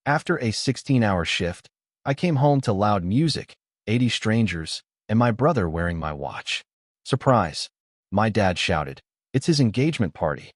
After a 16-hour shift, I came home to loud music, 80 strangers, and my brother wearing my watch. "Surprise!" my dad shouted. "It's his engagement party."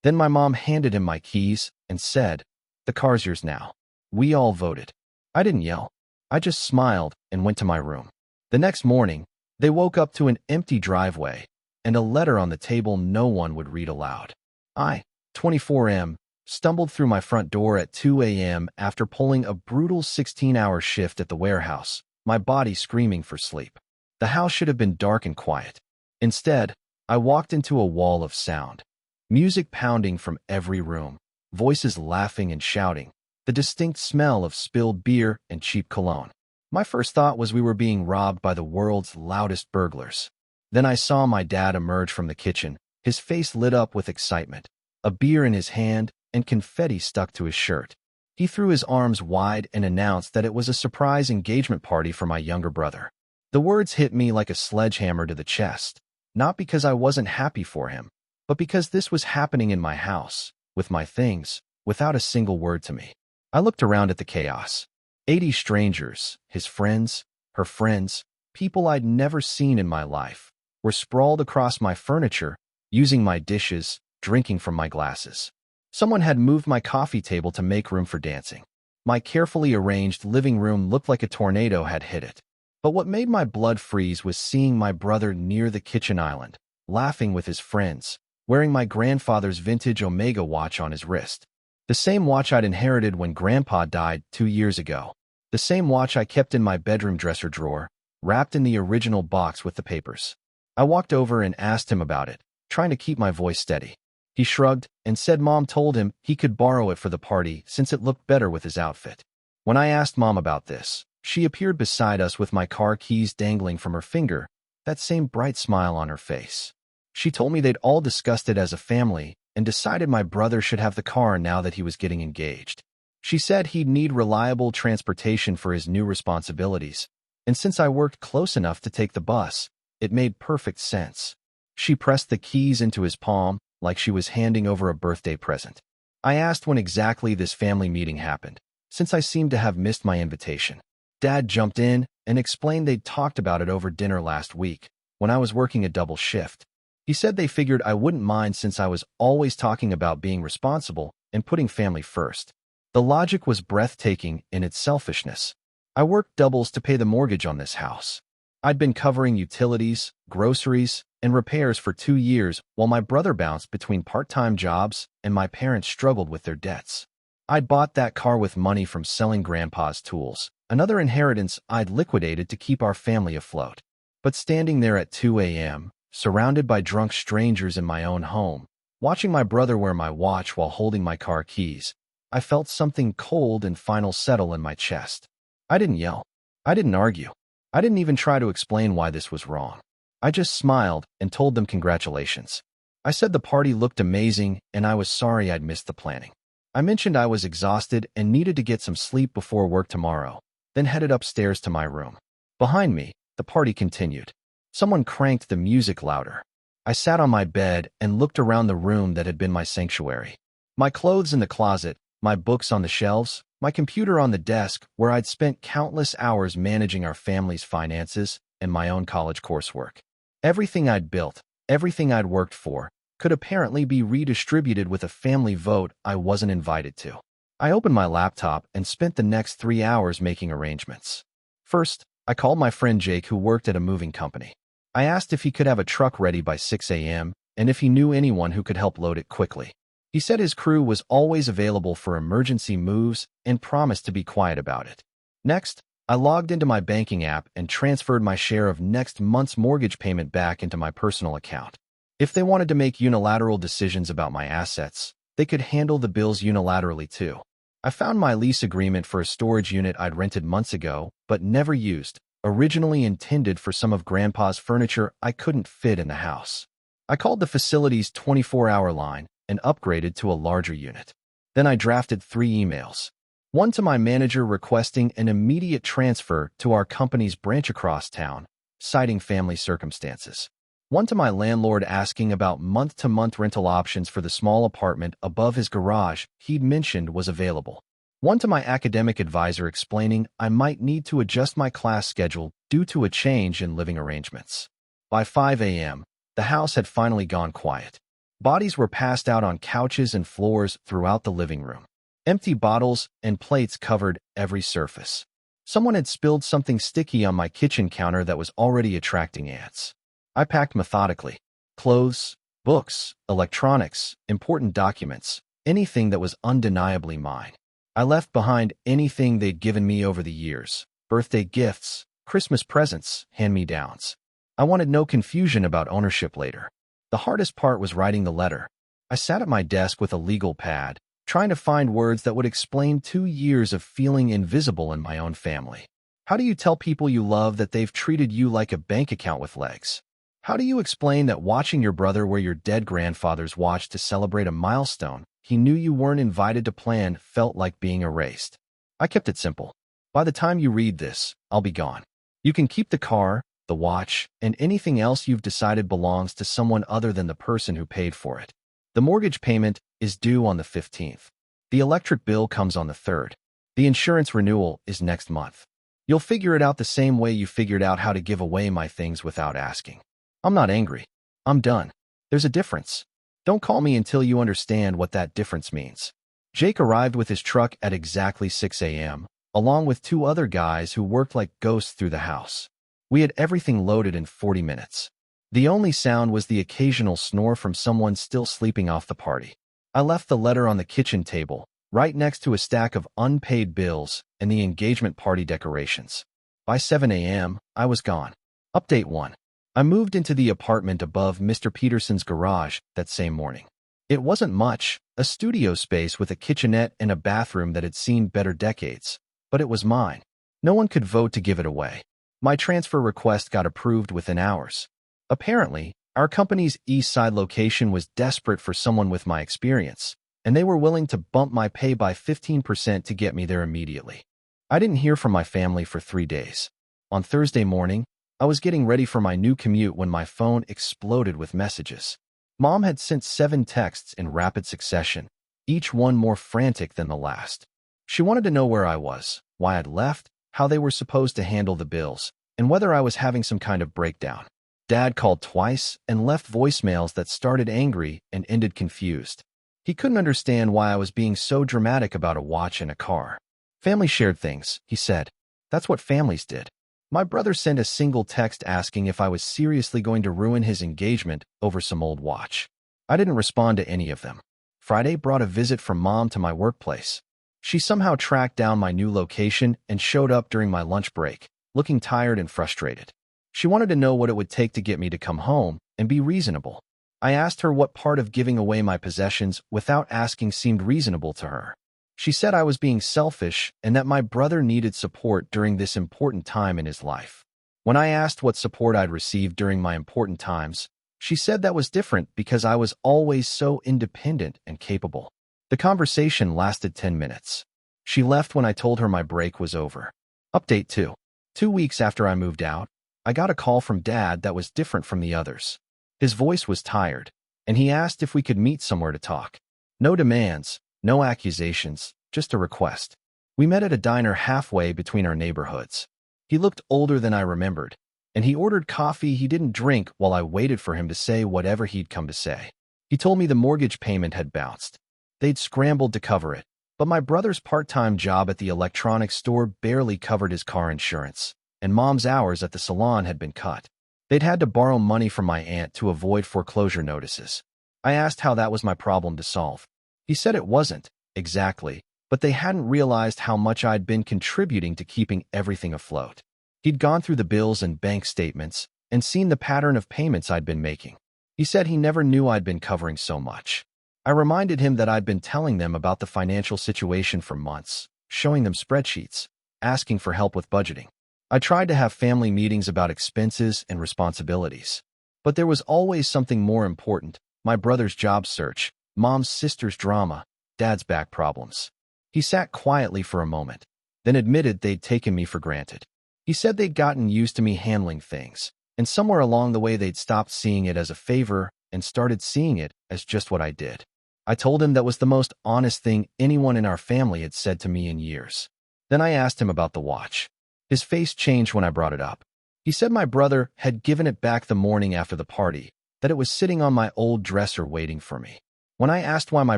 Then my mom handed him my keys and said, "The car's yours now." We all voted. I didn't yell. I just smiled and went to my room. The next morning, they woke up to an empty driveway and a letter on the table no one would read aloud. I, 24M, stumbled through my front door at 2 a.m. after pulling a brutal 16-hour shift at the warehouse, my body screaming for sleep. The house should have been dark and quiet. Instead, I walked into a wall of sound. Music pounding from every room, voices laughing and shouting, the distinct smell of spilled beer and cheap cologne. My first thought was we were being robbed by the world's loudest burglars. Then I saw my dad emerge from the kitchen, his face lit up with excitement, a beer in his hand and confetti stuck to his shirt. He threw his arms wide and announced that it was a surprise engagement party for my younger brother. The words hit me like a sledgehammer to the chest, not because I wasn't happy for him, but because this was happening in my house, with my things, without a single word to me. I looked around at the chaos. 80 strangers, his friends, her friends, people I'd never seen in my life, were sprawled across my furniture, using my dishes, drinking from my glasses. Someone had moved my coffee table to make room for dancing. My carefully arranged living room looked like a tornado had hit it. But what made my blood freeze was seeing my brother near the kitchen island, laughing with his friends, wearing my grandfather's vintage Omega watch on his wrist. The same watch I'd inherited when Grandpa died 2 years ago. The same watch I kept in my bedroom dresser drawer, wrapped in the original box with the papers. I walked over and asked him about it, trying to keep my voice steady. He shrugged and said Mom told him he could borrow it for the party since it looked better with his outfit. When I asked Mom about this, she appeared beside us with my car keys dangling from her finger, that same bright smile on her face. She told me they'd all discussed it as a family and decided my brother should have the car now that he was getting engaged. She said he'd need reliable transportation for his new responsibilities, and since I worked close enough to take the bus, it made perfect sense. She pressed the keys into his palm like she was handing over a birthday present. I asked when exactly this family meeting happened, since I seemed to have missed my invitation. Dad jumped in and explained they'd talked about it over dinner last week, when I was working a double shift. He said they figured I wouldn't mind since I was always talking about being responsible and putting family first. The logic was breathtaking in its selfishness. I worked doubles to pay the mortgage on this house. I'd been covering utilities, groceries, and repairs for 2 years while my brother bounced between part-time jobs and my parents struggled with their debts. I'd bought that car with money from selling Grandpa's tools, another inheritance I'd liquidated to keep our family afloat. But standing there at 2 a.m., surrounded by drunk strangers in my own home, watching my brother wear my watch while holding my car keys, I felt something cold and final settle in my chest. I didn't yell. I didn't argue. I didn't even try to explain why this was wrong. I just smiled and told them congratulations. I said the party looked amazing and I was sorry I'd missed the planning. I mentioned I was exhausted and needed to get some sleep before work tomorrow, then headed upstairs to my room. Behind me, the party continued. Someone cranked the music louder. I sat on my bed and looked around the room that had been my sanctuary. My clothes in the closet, my books on the shelves, my computer on the desk where I'd spent countless hours managing our family's finances and my own college coursework. Everything I'd built, everything I'd worked for, could apparently be redistributed with a family vote I wasn't invited to. I opened my laptop and spent the next 3 hours making arrangements. First, I called my friend Jake who worked at a moving company. I asked if he could have a truck ready by 6 a.m. and if he knew anyone who could help load it quickly. He said his crew was always available for emergency moves and promised to be quiet about it. Next, I logged into my banking app and transferred my share of next month's mortgage payment back into my personal account. If they wanted to make unilateral decisions about my assets, they could handle the bills unilaterally too. I found my lease agreement for a storage unit I'd rented months ago, but never used, originally intended for some of Grandpa's furniture I couldn't fit in the house. I called the facility's 24-hour line and upgraded to a larger unit. Then I drafted 3 emails. One to my manager requesting an immediate transfer to our company's branch across town, citing family circumstances. One to my landlord asking about month-to-month rental options for the small apartment above his garage he'd mentioned was available. One to my academic advisor explaining I might need to adjust my class schedule due to a change in living arrangements. By 5 a.m., the house had finally gone quiet. Bodies were passed out on couches and floors throughout the living room. Empty bottles and plates covered every surface. Someone had spilled something sticky on my kitchen counter that was already attracting ants. I packed methodically. Clothes, books, electronics, important documents, anything that was undeniably mine. I left behind anything they'd given me over the years: birthday gifts, Christmas presents, hand-me-downs. I wanted no confusion about ownership later. The hardest part was writing the letter. I sat at my desk with a legal pad, trying to find words that would explain 2 years of feeling invisible in my own family. How do you tell people you love that they've treated you like a bank account with legs? How do you explain that watching your brother wear your dead grandfather's watch to celebrate a milestone he knew you weren't invited to plan felt like being erased? I kept it simple. By the time you read this, I'll be gone. You can keep the car, the watch, and anything else you've decided belongs to someone other than the person who paid for it. The mortgage payment is due on the 15th. The electric bill comes on the 3rd. The insurance renewal is next month. You'll figure it out the same way you figured out how to give away my things without asking. I'm not angry. I'm done. There's a difference. Don't call me until you understand what that difference means. Jake arrived with his truck at exactly 6 a.m., along with 2 other guys who worked like ghosts through the house. We had everything loaded in 40 minutes. The only sound was the occasional snore from someone still sleeping off the party. I left the letter on the kitchen table, right next to a stack of unpaid bills and the engagement party decorations. By 7 a.m., I was gone. Update 1. I moved into the apartment above Mr. Peterson's garage that same morning. It wasn't much, a studio space with a kitchenette and a bathroom that had seen better decades, but it was mine. No one could vote to give it away. My transfer request got approved within hours. Apparently, our company's East Side location was desperate for someone with my experience, and they were willing to bump my pay by 15% to get me there immediately. I didn't hear from my family for 3 days. On Thursday morning, I was getting ready for my new commute when my phone exploded with messages. Mom had sent 7 texts in rapid succession, each one more frantic than the last. She wanted to know where I was, why I'd left, how they were supposed to handle the bills, and whether I was having some kind of breakdown. Dad called twice and left voicemails that started angry and ended confused. He couldn't understand why I was being so dramatic about a watch and a car. Family shared things, he said. That's what families did. My brother sent a single text asking if I was seriously going to ruin his engagement over some old watch. I didn't respond to any of them. Friday brought a visit from Mom to my workplace. She somehow tracked down my new location and showed up during my lunch break, looking tired and frustrated. She wanted to know what it would take to get me to come home and be reasonable. I asked her what part of giving away my possessions without asking seemed reasonable to her. She said I was being selfish and that my brother needed support during this important time in his life. When I asked what support I'd received during my important times, she said that was different because I was always so independent and capable. The conversation lasted 10 minutes. She left when I told her my break was over. Update 2. 2 weeks after I moved out, I got a call from Dad that was different from the others. His voice was tired, and he asked if we could meet somewhere to talk. No demands, no accusations, just a request. We met at a diner halfway between our neighborhoods. He looked older than I remembered, and he ordered coffee he didn't drink while I waited for him to say whatever he'd come to say. He told me the mortgage payment had bounced. They'd scrambled to cover it, but my brother's part-time job at the electronics store barely covered his car insurance, and Mom's hours at the salon had been cut. They'd had to borrow money from my aunt to avoid foreclosure notices. I asked how that was my problem to solve. He said it wasn't, exactly, but they hadn't realized how much I'd been contributing to keeping everything afloat. He'd gone through the bills and bank statements and seen the pattern of payments I'd been making. He said he never knew I'd been covering so much. I reminded him that I'd been telling them about the financial situation for months, showing them spreadsheets, asking for help with budgeting. I tried to have family meetings about expenses and responsibilities. But there was always something more important: my brother's job search, Mom's sister's drama, Dad's back problems. He sat quietly for a moment, then admitted they'd taken me for granted. He said they'd gotten used to me handling things, and somewhere along the way they'd stopped seeing it as a favor and started seeing it as just what I did. I told him that was the most honest thing anyone in our family had said to me in years. Then I asked him about the watch. His face changed when I brought it up. He said my brother had given it back the morning after the party, that it was sitting on my old dresser waiting for me. When I asked why my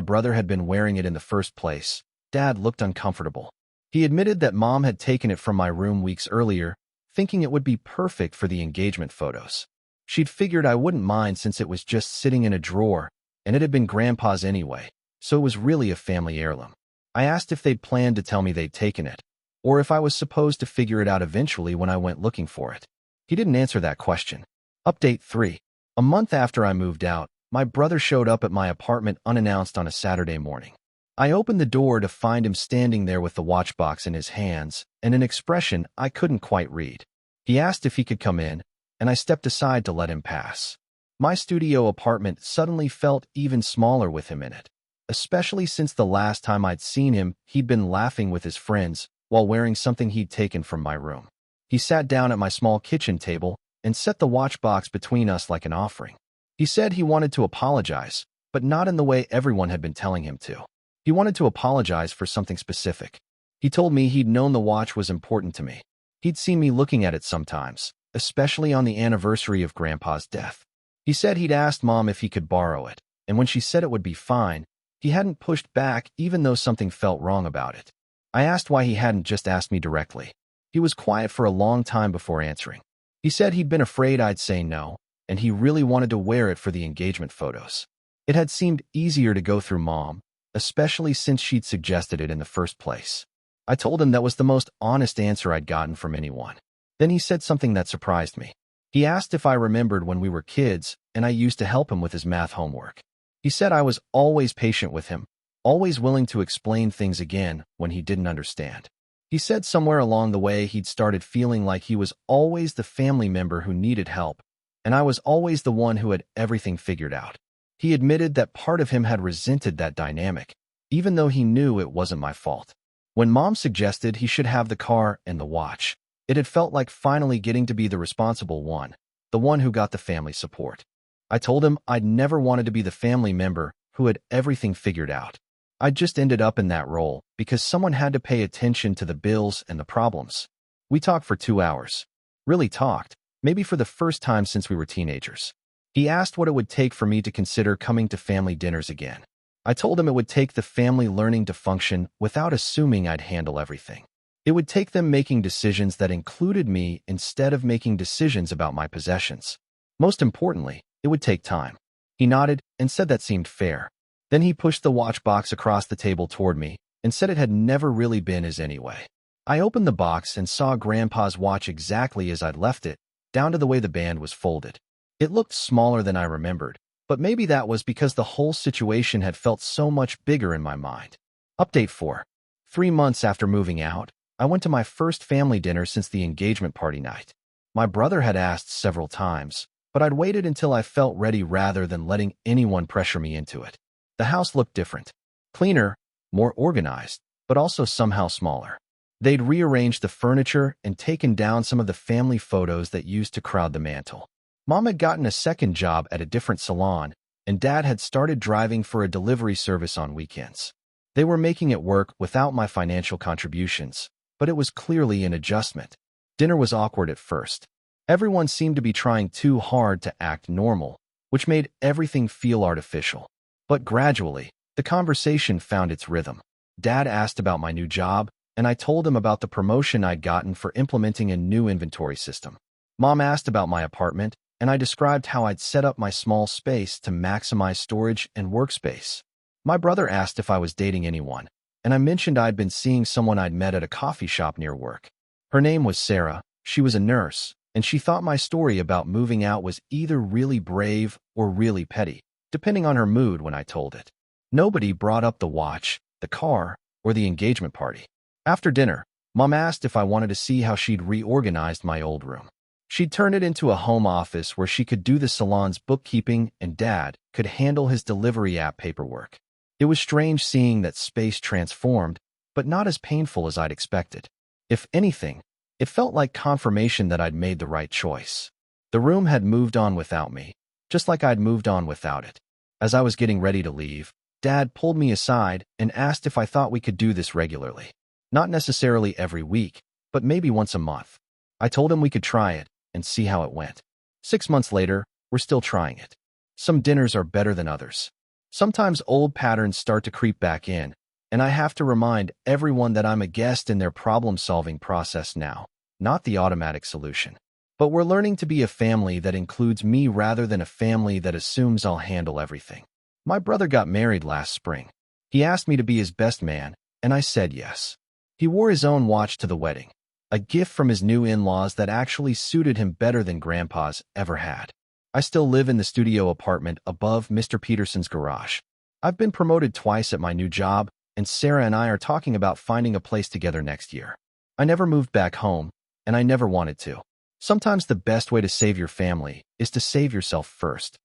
brother had been wearing it in the first place, Dad looked uncomfortable. He admitted that Mom had taken it from my room weeks earlier, thinking it would be perfect for the engagement photos. She'd figured I wouldn't mind since it was just sitting in a drawer, and it had been Grandpa's anyway, so it was really a family heirloom. I asked if they'd planned to tell me they'd taken it, or if I was supposed to figure it out eventually when I went looking for it. He didn't answer that question. Update 3. A month after I moved out, my brother showed up at my apartment unannounced on a Saturday morning. I opened the door to find him standing there with the watch box in his hands and an expression I couldn't quite read. He asked if he could come in, and I stepped aside to let him pass. My studio apartment suddenly felt even smaller with him in it, especially since the last time I'd seen him, he'd been laughing with his friends while wearing something he'd taken from my room. He sat down at my small kitchen table and set the watch box between us like an offering. He said he wanted to apologize, but not in the way everyone had been telling him to. He wanted to apologize for something specific. He told me he'd known the watch was important to me. He'd seen me looking at it sometimes, especially on the anniversary of Grandpa's death. He said he'd asked Mom if he could borrow it, and when she said it would be fine, he hadn't pushed back even though something felt wrong about it. I asked why he hadn't just asked me directly. He was quiet for a long time before answering. He said he'd been afraid I'd say no, and he really wanted to wear it for the engagement photos. It had seemed easier to go through Mom, especially since she'd suggested it in the first place. I told him that was the most honest answer I'd gotten from anyone. Then he said something that surprised me. He asked if I remembered when we were kids and I used to help him with his math homework. He said I was always patient with him, always willing to explain things again when he didn't understand. He said somewhere along the way he'd started feeling like he was always the family member who needed help, and I was always the one who had everything figured out. He admitted that part of him had resented that dynamic, even though he knew it wasn't my fault. When Mom suggested he should have the car and the watch, it had felt like finally getting to be the responsible one, the one who got the family support. I told him I'd never wanted to be the family member who had everything figured out. I'd just ended up in that role because someone had to pay attention to the bills and the problems. We talked for 2 hours. Really talked, maybe for the first time since we were teenagers. He asked what it would take for me to consider coming to family dinners again. I told him it would take the family learning to function without assuming I'd handle everything. It would take them making decisions that included me instead of making decisions about my possessions. Most importantly, it would take time. He nodded and said that seemed fair. Then he pushed the watch box across the table toward me and said it had never really been his anyway. I opened the box and saw Grandpa's watch exactly as I'd left it, down to the way the band was folded. It looked smaller than I remembered, but maybe that was because the whole situation had felt so much bigger in my mind. Update 4. 3 months after moving out, I went to my first family dinner since the engagement party night. My brother had asked several times, but I'd waited until I felt ready rather than letting anyone pressure me into it. The house looked different. Cleaner, more organized, but also somehow smaller. They'd rearranged the furniture and taken down some of the family photos that used to crowd the mantel. Mom had gotten a second job at a different salon, and Dad had started driving for a delivery service on weekends. They were making it work without my financial contributions, but it was clearly an adjustment. Dinner was awkward at first. Everyone seemed to be trying too hard to act normal, which made everything feel artificial. But gradually, the conversation found its rhythm. Dad asked about my new job, and I told him about the promotion I'd gotten for implementing a new inventory system. Mom asked about my apartment, and I described how I'd set up my small space to maximize storage and workspace. My brother asked if I was dating anyone, and I mentioned I'd been seeing someone I'd met at a coffee shop near work. Her name was Sarah, she was a nurse, and she thought my story about moving out was either really brave or really petty, depending on her mood when I told it. Nobody brought up the watch, the car, or the engagement party. After dinner, Mom asked if I wanted to see how she'd reorganized my old room. She'd turned it into a home office where she could do the salon's bookkeeping and Dad could handle his delivery app paperwork. It was strange seeing that space transformed, but not as painful as I'd expected. If anything, it felt like confirmation that I'd made the right choice. The room had moved on without me, just like I'd moved on without it. As I was getting ready to leave, Dad pulled me aside and asked if I thought we could do this regularly. Not necessarily every week, but maybe once a month. I told him we could try it and see how it went. 6 months later, we're still trying it. Some dinners are better than others. Sometimes old patterns start to creep back in, and I have to remind everyone that I'm a guest in their problem-solving process now, not the automatic solution. But we're learning to be a family that includes me rather than a family that assumes I'll handle everything. My brother got married last spring. He asked me to be his best man, and I said yes. He wore his own watch to the wedding, a gift from his new in-laws that actually suited him better than Grandpa's ever had. I still live in the studio apartment above Mr. Peterson's garage. I've been promoted twice at my new job, and Sarah and I are talking about finding a place together next year. I never moved back home, and I never wanted to. Sometimes the best way to save your family is to save yourself first.